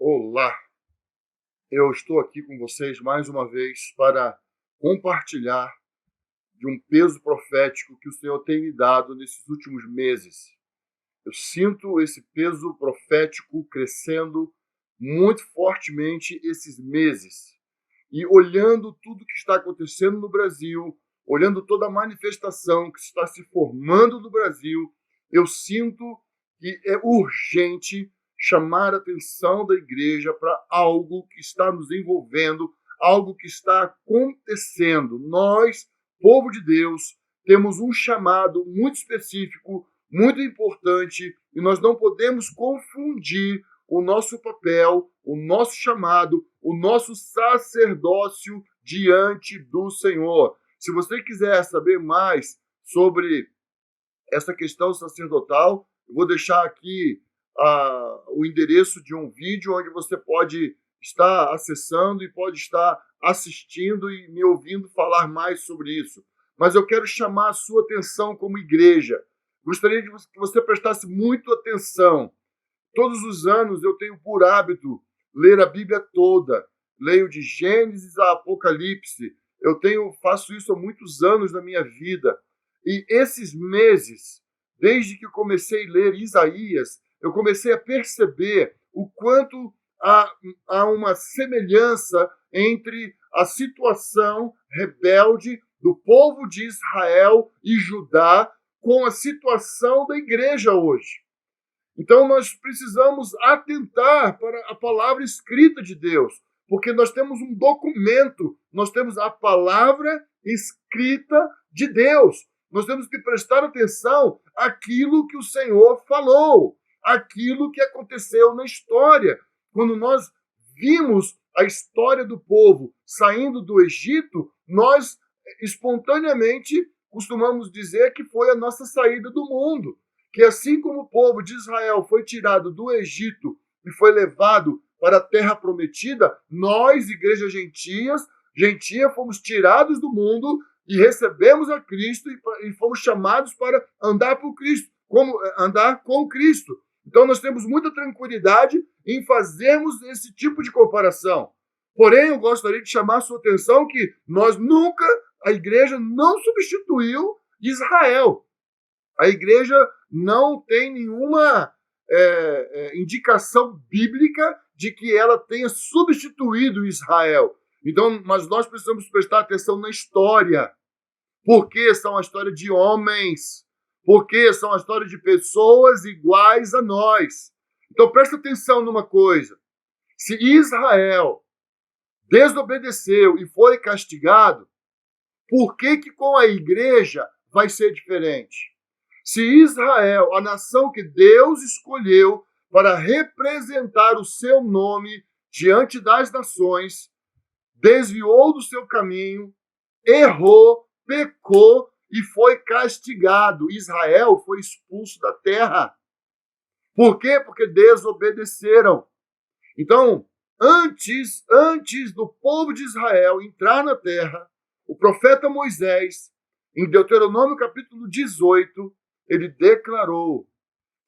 Olá, eu estou aqui com vocês mais uma vez para compartilhar de um peso profético que o Senhor tem me dado nesses últimos meses. Eu sinto esse peso profético crescendo muito fortemente esses meses. E olhando tudo que está acontecendo no Brasil, olhando toda a manifestação que está se formando no Brasil, eu sinto que é urgente chamar a atenção da igreja para algo que está nos envolvendo, algo que está acontecendo. Nós, povo de Deus, temos um chamado muito específico, muito importante, e nós não podemos confundir o nosso papel, o nosso chamado, o nosso sacerdócio diante do Senhor. Se você quiser saber mais sobre essa questão sacerdotal, eu vou deixar aqui o endereço de um vídeo onde você pode estar acessando e pode estar assistindo e me ouvindo falar mais sobre isso. Mas eu quero chamar a sua atenção como igreja. Gostaria que você prestasse muito atenção. Todos os anos eu tenho por hábito ler a Bíblia toda. Leio de Gênesis a Apocalipse. Faço isso há muitos anos na minha vida. E esses meses, desde que eu comecei a ler Isaías, eu comecei a perceber o quanto há uma semelhança entre a situação rebelde do povo de Israel e Judá com a situação da igreja hoje. Então, nós precisamos atentar para a palavra escrita de Deus, porque nós temos um documento, nós temos a palavra escrita de Deus. Nós temos que prestar atenção àquilo que o Senhor falou, àquilo que aconteceu na história. Quando nós vimos a história do povo saindo do Egito, nós espontaneamente costumamos dizer que foi a nossa saída do mundo. Que assim como o povo de Israel foi tirado do Egito e foi levado para a terra prometida, nós, igreja gentia, fomos tirados do mundo e recebemos a Cristo e fomos chamados para andar por Cristo, andar com Cristo. Então nós temos muita tranquilidade em fazermos esse tipo de comparação. Porém, eu gostaria de chamar a sua atenção que a igreja não substituiu Israel. A igreja não tem nenhuma indicação bíblica de que ela tenha substituído Israel. Então, mas nós precisamos prestar atenção na história. Porque são a história de homens. Porque são a história de pessoas iguais a nós. Então, presta atenção numa coisa. Se Israel desobedeceu e foi castigado, por que com a igreja vai ser diferente? Se Israel, a nação que Deus escolheu para representar o seu nome diante das nações, desviou do seu caminho, errou, pecou e foi castigado. Israel foi expulso da terra. Por quê? Porque desobedeceram. Então, antes do povo de Israel entrar na terra, o profeta Moisés, em Deuteronômio capítulo 18, ele declarou: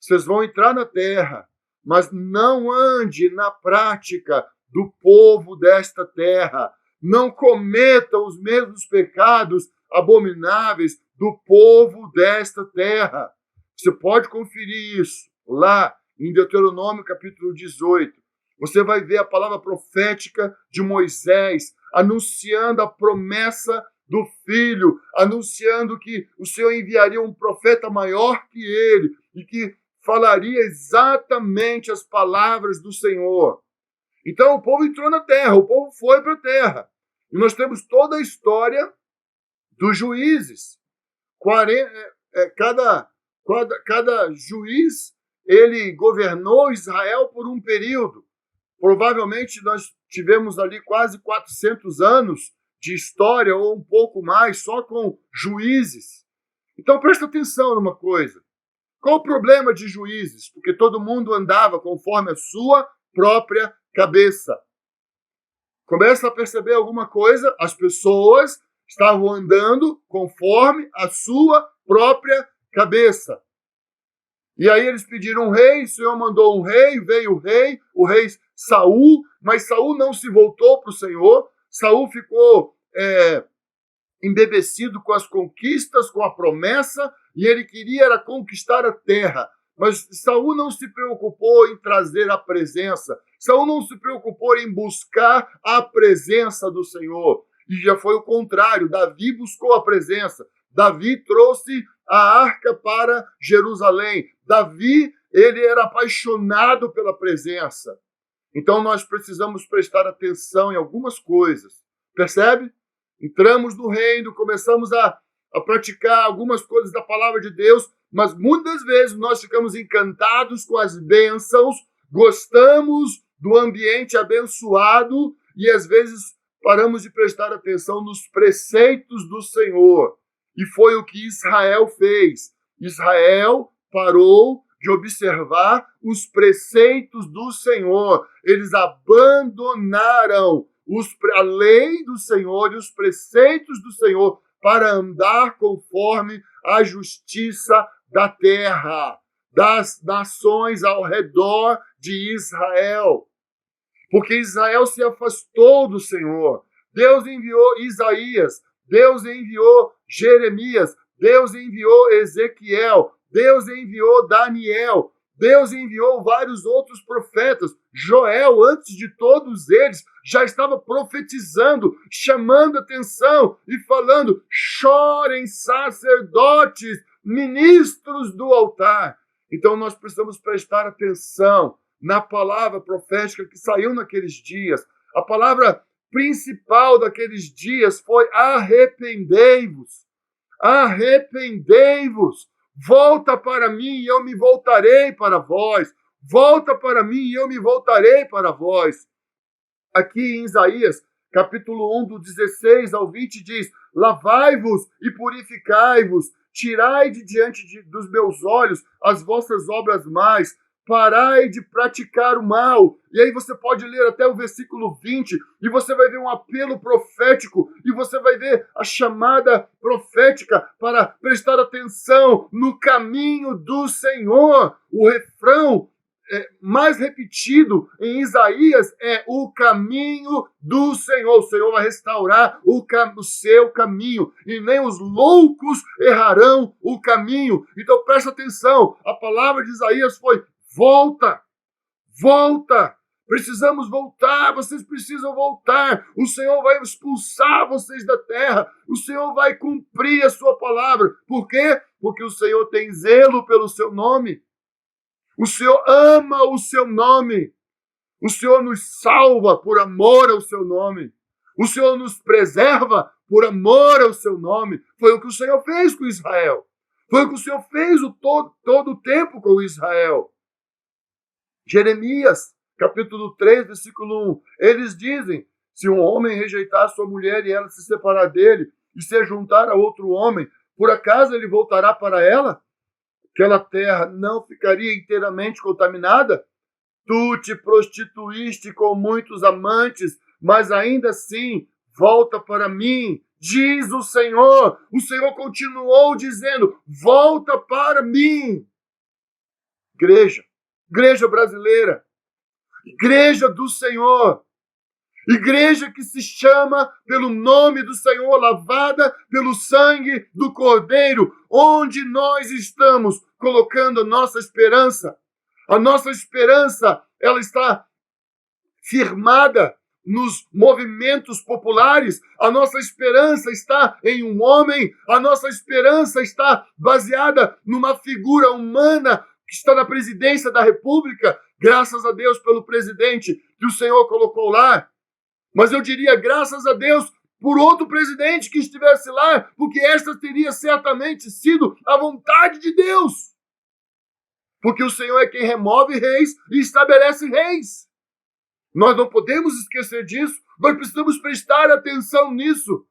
vocês vão entrar na terra, mas não ande na prática do povo desta terra. Não cometa os mesmos pecados abomináveis do povo desta terra. Você pode conferir isso lá em Deuteronômio capítulo 18. Você vai ver a palavra profética de Moisés anunciando a promessa do Filho, anunciando que o Senhor enviaria um profeta maior que ele e que falaria exatamente as palavras do Senhor. Então o povo entrou na terra, o povo foi para a terra. E nós temos toda a história dos juízes. Cada juiz, ele governou Israel por um período. Provavelmente nós tivemos ali quase 400 anos de história, ou um pouco mais, só com juízes. Então presta atenção numa coisa. Qual o problema de juízes? Porque todo mundo andava conforme a sua própria cabeça. Começa a perceber alguma coisa? As pessoas estavam andando conforme a sua própria cabeça. E aí eles pediram um rei, o Senhor mandou um rei, veio o rei Saul, mas Saul não se voltou para o Senhor, Saul ficou embebecido com as conquistas, com a promessa, e ele queria era conquistar a terra. Mas Saul não se preocupou em trazer a presença. Saul não se preocupou em buscar a presença do Senhor. E já foi o contrário. Davi buscou a presença. Davi trouxe a arca para Jerusalém. Davi, ele era apaixonado pela presença. Então nós precisamos prestar atenção em algumas coisas. Percebe? Entramos no reino, começamos a praticar algumas coisas da palavra de Deus, mas muitas vezes nós ficamos encantados com as bênçãos, gostamos do ambiente abençoado e às vezes paramos de prestar atenção nos preceitos do Senhor. E foi o que Israel fez. Israel parou de observar os preceitos do Senhor. Eles abandonaram a lei do Senhor e os preceitos do Senhor para andar conforme a justiça da terra, das nações ao redor de Israel. Porque Israel se afastou do Senhor. Deus enviou Isaías, Deus enviou Jeremias, Deus enviou Ezequiel, Deus enviou Daniel, Deus enviou vários outros profetas. Joel, antes de todos eles, já estava profetizando, chamando atenção e falando: chorem sacerdotes, ministros do altar. Então nós precisamos prestar atenção na palavra profética que saiu naqueles dias. A palavra principal daqueles dias foi: arrependei-vos. Arrependei-vos. Volta para mim e eu me voltarei para vós. Volta para mim e eu me voltarei para vós. Aqui em Isaías, capítulo 1, do 16 ao 20, diz: lavai-vos e purificai-vos, tirai de diante dos meus olhos as vossas obras más, parai de praticar o mal. E aí você pode ler até o versículo 20 e você vai ver um apelo profético e você vai ver a chamada profética para prestar atenção no caminho do Senhor. O refrão mais repetido em Isaías é o caminho do Senhor. O Senhor vai restaurar o seu caminho e nem os loucos errarão o caminho. Então presta atenção, a palavra de Isaías foi: volta, volta, precisamos voltar, vocês precisam voltar, o Senhor vai expulsar vocês da terra, o Senhor vai cumprir a sua palavra. Por quê? Porque o Senhor tem zelo pelo seu nome, o Senhor ama o seu nome, o Senhor nos salva por amor ao seu nome, o Senhor nos preserva por amor ao seu nome. Foi o que o Senhor fez com Israel, foi o que o Senhor fez todo o tempo com Israel. Jeremias, capítulo 3, versículo 1, eles dizem: se um homem rejeitar sua mulher e ela se separar dele e se juntar a outro homem, por acaso ele voltará para ela? Aquela terra não ficaria inteiramente contaminada? Tu te prostituíste com muitos amantes, mas ainda assim volta para mim, diz o Senhor. O Senhor continuou dizendo: volta para mim. Igreja brasileira, igreja do Senhor, igreja que se chama pelo nome do Senhor, lavada pelo sangue do Cordeiro, onde nós estamos colocando a nossa esperança. A nossa esperança, ela está firmada nos movimentos populares, a nossa esperança está em um homem, a nossa esperança está baseada numa figura humana que está na presidência da República. Graças a Deus pelo presidente que o Senhor colocou lá. Mas eu diria graças a Deus por outro presidente que estivesse lá, porque esta teria certamente sido a vontade de Deus. Porque o Senhor é quem remove reis e estabelece reis. Nós não podemos esquecer disso. Nós precisamos prestar atenção nisso.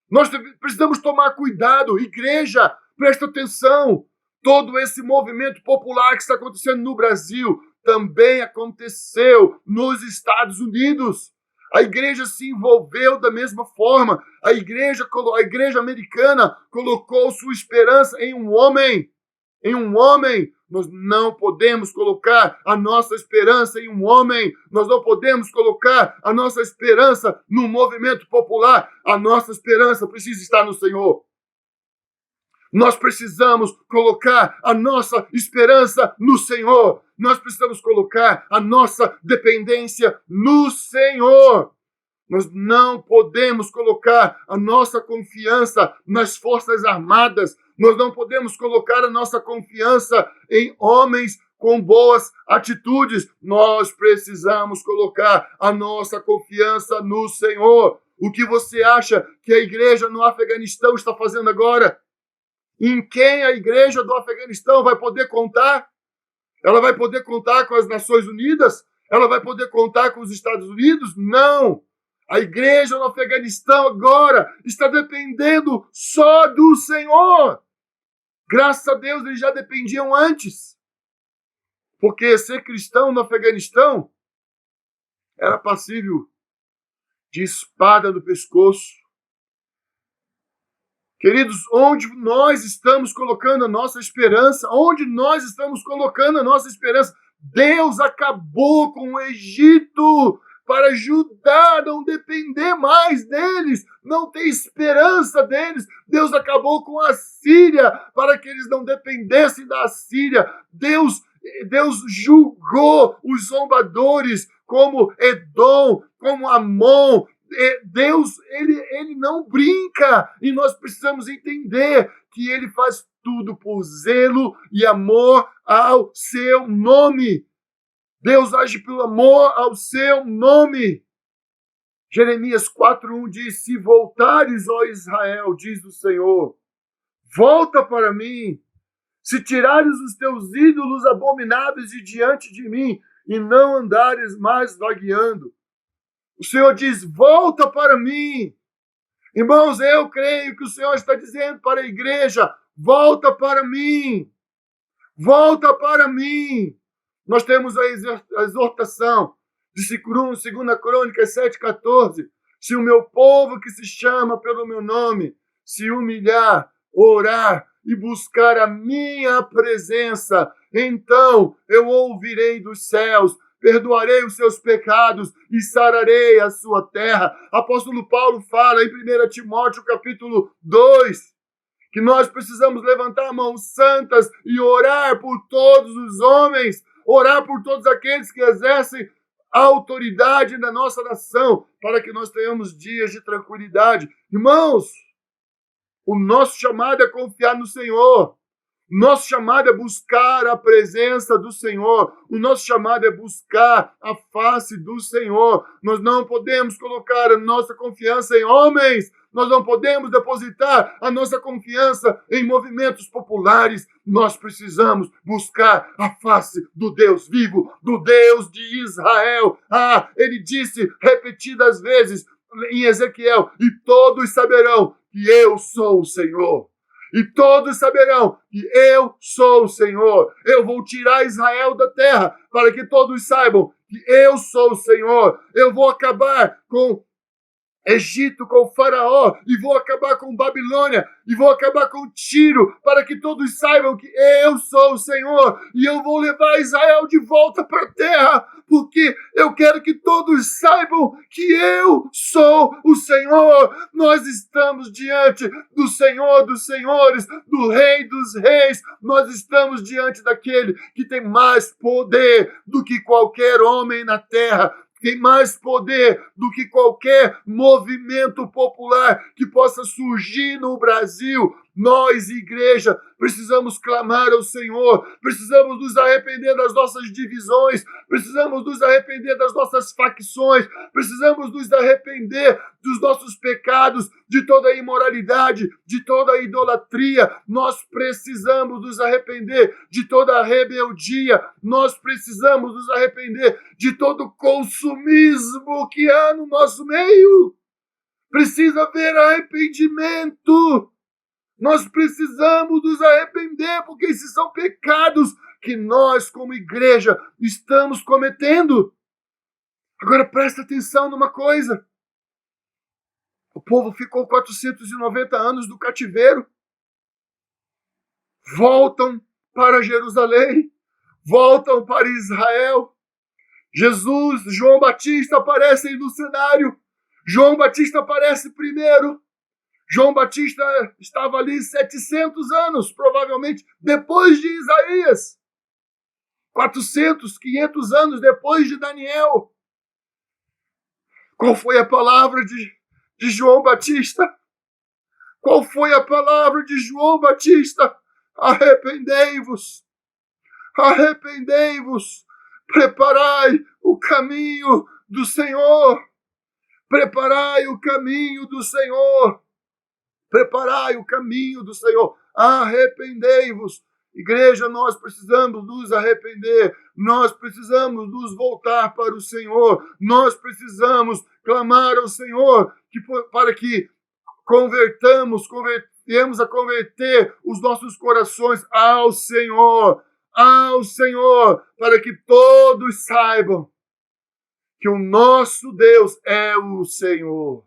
Nós precisamos tomar cuidado. Igreja, presta atenção. Todo esse movimento popular que está acontecendo no Brasil também aconteceu nos Estados Unidos. A igreja se envolveu da mesma forma. A igreja americana colocou sua esperança em um homem Nós não podemos colocar a nossa esperança em um homem. Nós não podemos colocar a nossa esperança num movimento popular. A nossa esperança precisa estar no Senhor. Nós precisamos colocar a nossa esperança no Senhor. Nós precisamos colocar a nossa dependência no Senhor. Nós não podemos colocar a nossa confiança nas Forças Armadas. Nós não podemos colocar a nossa confiança em homens com boas atitudes. Nós precisamos colocar a nossa confiança no Senhor. O que você acha que a igreja no Afeganistão está fazendo agora? Em quem a igreja do Afeganistão vai poder contar? Ela vai poder contar com as Nações Unidas? Ela vai poder contar com os Estados Unidos? Não! A igreja no Afeganistão agora está dependendo só do Senhor. Graças a Deus, eles já dependiam antes. Porque ser cristão no Afeganistão era passível de espada no pescoço. Queridos, onde nós estamos colocando a nossa esperança? Onde nós estamos colocando a nossa esperança? Deus acabou com o Egito para Judá não depender mais deles, não ter esperança deles. Deus acabou com a Síria para que eles não dependessem da Síria. Deus julgou os zombadores como Edom, como Amon. Deus, ele não brinca, e nós precisamos entender que ele faz tudo por zelo e amor ao seu nome. Deus age pelo amor ao seu nome. Jeremias 4:1 diz: se voltares, ó Israel, diz o Senhor, volta para mim. Se tirares os teus ídolos abomináveis de diante de mim e não andares mais vagueando. O Senhor diz: volta para mim. Irmãos, eu creio que o Senhor está dizendo para a igreja: volta para mim. Volta para mim. Nós temos a exortação de 2 Crônicas 7:14. Se o meu povo que se chama pelo meu nome se humilhar, orar e buscar a minha presença, então eu ouvirei dos céus, perdoarei os seus pecados e sararei a sua terra. Apóstolo Paulo fala em 1 Timóteo capítulo 2, que nós precisamos levantar mãos santas e orar por todos os homens, orar por todos aqueles que exercem a autoridade na nossa nação, para que nós tenhamos dias de tranquilidade. Irmãos, o nosso chamado é confiar no Senhor. O nosso chamado é buscar a presença do Senhor. O nosso chamado é buscar a face do Senhor. Nós não podemos colocar a nossa confiança em homens. Nós não podemos depositar a nossa confiança em movimentos populares. Nós precisamos buscar a face do Deus vivo, do Deus de Israel. Ele disse repetidas vezes em Ezequiel: e todos saberão que eu sou o Senhor. E todos saberão que eu sou o Senhor. Eu vou tirar Israel da terra para que todos saibam que eu sou o Senhor. Eu vou acabar com Egito, com Faraó, e vou acabar com Babilônia, e vou acabar com Tiro, para que todos saibam que eu sou o Senhor, e eu vou levar Israel de volta para a terra, porque eu quero que todos saibam que eu sou o Senhor. Nós estamos diante do Senhor dos Senhores, do Rei dos Reis. Nós estamos diante daquele que tem mais poder do que qualquer homem na terra, tem mais poder do que qualquer movimento popular que possa surgir no Brasil. Nós, igreja, precisamos clamar ao Senhor, precisamos nos arrepender das nossas divisões, precisamos nos arrepender das nossas facções, precisamos nos arrepender dos nossos pecados, de toda a imoralidade, de toda a idolatria. Nós precisamos nos arrepender de toda a rebeldia, nós precisamos nos arrepender de todo o consumismo que há no nosso meio. Precisa haver arrependimento. Nós precisamos nos arrepender, porque esses são pecados que nós, como igreja, estamos cometendo. Agora presta atenção numa coisa. O povo ficou 490 anos no cativeiro. Voltam para Jerusalém, voltam para Israel. Jesus, João Batista aparecem no cenário. João Batista aparece primeiro. João Batista estava ali 700 anos, provavelmente, depois de Isaías. 400, 500 anos depois de Daniel. Qual foi a palavra de João Batista? Qual foi a palavra de João Batista? Arrependei-vos, arrependei-vos, preparai o caminho do Senhor, preparai o caminho do Senhor, preparai o caminho do Senhor, arrependei-vos. Igreja, nós precisamos nos arrepender, nós precisamos nos voltar para o Senhor, nós precisamos clamar ao Senhor para que venhamos a converter os nossos corações ao Senhor, para que todos saibam que o nosso Deus é o Senhor.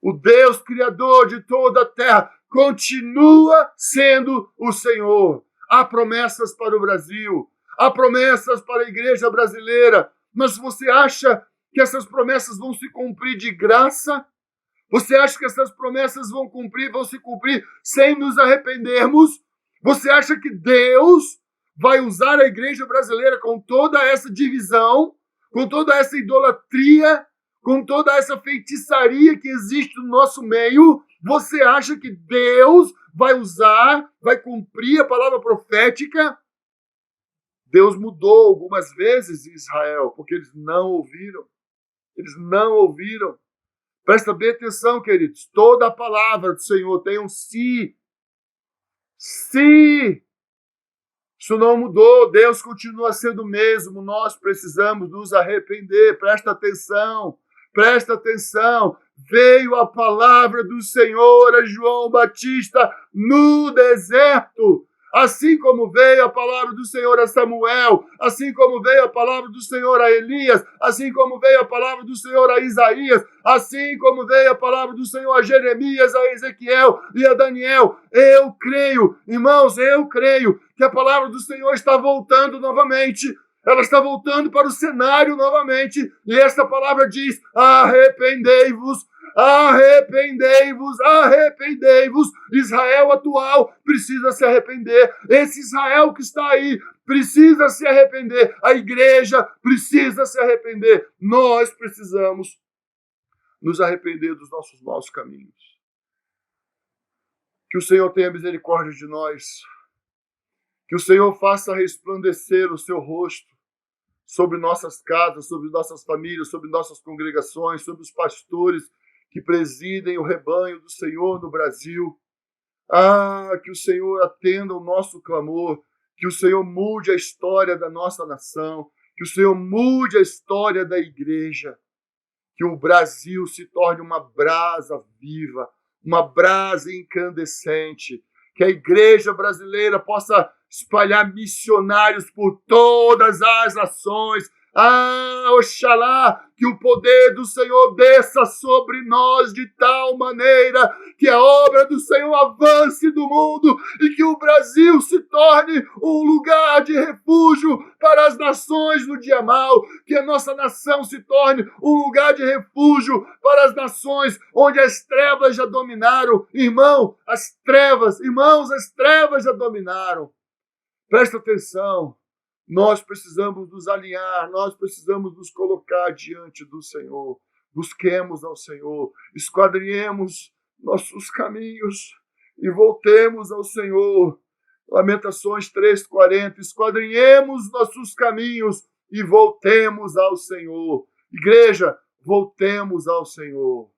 O Deus Criador de toda a terra continua sendo o Senhor. Há promessas para o Brasil, há promessas para a igreja brasileira, mas você acha que essas promessas vão se cumprir de graça? Você acha que essas promessas vão se cumprir sem nos arrependermos? Você acha que Deus vai usar a igreja brasileira com toda essa divisão, com toda essa idolatria, com toda essa feitiçaria que existe no nosso meio? Você acha que Deus vai cumprir a palavra profética? Deus mudou algumas vezes em Israel, porque eles não ouviram. Eles não ouviram. Presta bem atenção, queridos. Toda a palavra do Senhor tem um se. Se. Isso não mudou. Deus continua sendo o mesmo. Nós precisamos nos arrepender. Presta atenção. Presta atenção. Veio a palavra do Senhor a João Batista no deserto. Assim como veio a palavra do Senhor a Samuel, assim como veio a palavra do Senhor a Elias, assim como veio a palavra do Senhor a Isaías, assim como veio a palavra do Senhor a Jeremias, a Ezequiel e a Daniel. Eu creio, irmãos, eu creio que a palavra do Senhor está voltando novamente. Ela está voltando para o cenário novamente. E essa palavra diz: arrependei-vos, arrependei-vos, arrependei-vos. Israel atual precisa se arrepender. Esse Israel que está aí precisa se arrepender. A igreja precisa se arrepender. Nós precisamos nos arrepender dos nossos maus caminhos. Que o Senhor tenha misericórdia de nós. Que o Senhor faça resplandecer o seu rosto sobre nossas casas, sobre nossas famílias, sobre nossas congregações, sobre os pastores que presidem o rebanho do Senhor no Brasil. Que o Senhor atenda o nosso clamor, que o Senhor mude a história da nossa nação, que o Senhor mude a história da igreja, que o Brasil se torne uma brasa viva, uma brasa incandescente, que a igreja brasileira possa espalhar missionários por todas as nações. Oxalá que o poder do Senhor desça sobre nós de tal maneira que a obra do Senhor avance do mundo e que o Brasil se torne um lugar de refúgio para as nações no dia mau, que a nossa nação se torne um lugar de refúgio para as nações onde as trevas já dominaram. Irmãos, as trevas já dominaram. Presta atenção. Nós precisamos nos alinhar, nós precisamos nos colocar diante do Senhor. Busquemos ao Senhor, esquadrinhemos nossos caminhos e voltemos ao Senhor. Lamentações 3:40, esquadrinhemos nossos caminhos e voltemos ao Senhor. Igreja, voltemos ao Senhor.